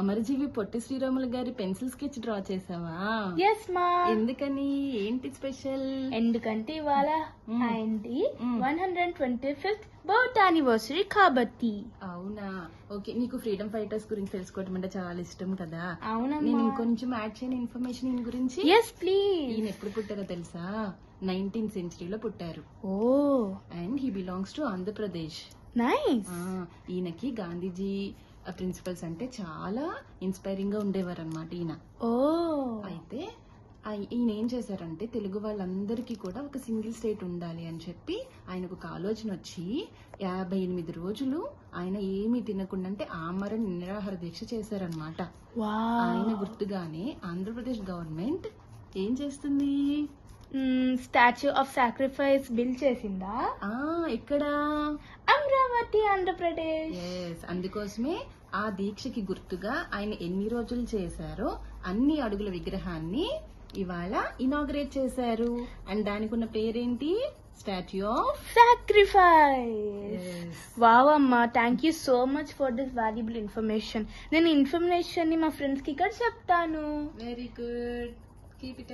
అమరజీవి పొట్టి శ్రీరాములు గారి pencil sketch draw చేసావా? Yes మా. ఎందుకని? ఏంటి స్పెషల్? ఎందుకంటే ఇవాళ ఆయనది 125th బర్త్ యానివర్సరీ కాబట్టి. అవునా, ఓకే. నీకు ఫ్రీడమ్ ఫైటర్స్ గురించి తెలుసుకోవడం అంటే చాలా ఇష్టం కదా? అవునమ్మా. నేను ఇంకొంచెం యాడ్ చేయని ఇన్ఫర్మేషన్ ఈయన గురించి. Yes please. ఈయన ఎప్పుడు పుట్టారో తెలుసా? 19th centuryలో పుట్టారు. Oh and he belongs to Andhra Pradesh. Nice. ఈయనకి గాంధీజీ ప్రిన్సిపల్స్ అంటే చాలా ఇన్స్పైరింగ్ గా ఉండేవారు అనమాట ఈయన. ఓ అయితే ఈయన ఏం చేశారంటే తెలుగు వాళ్ళందరికీ కూడా ఒక సింగిల్ స్టేట్ ఉండాలి అని చెప్పి ఆయనకు ఒక ఆలోచన వచ్చి 58 రోజులు ఆయన ఏమీ తినకుండా అంటే ఆమరణ నిరాహార దీక్ష చేశారనమాట. ఆయన గుర్తుగానే ఆంధ్రప్రదేశ్ గవర్నమెంట్ ఏం చేస్తుంది? స్టాచ్యూ ఆఫ్ సాక్రిఫైస్ బిల్ చేసిందా? ఎక్కడ? అమరావతి, ఆంధ్రప్రదేశ్. ఎస్, అందుకోసమే ఆ దీక్షకి గుర్తుగా ఆయన ఎన్ని రోజులు చేశారో అన్ని అడుగుల విగ్రహాన్ని ఇవాళ ఇనాగ్రేట్ చేశారు. అండ్ దానికి ఉన్న పేరేంటి? Statue of sacrifice. వావ్ అమ్మా, thank you so much for this valuable information. నేను ఇన్ఫర్మేషన్ ని మా ఫ్రెండ్స్ కి ఇక్కడ చెప్తాను. Very good, keep it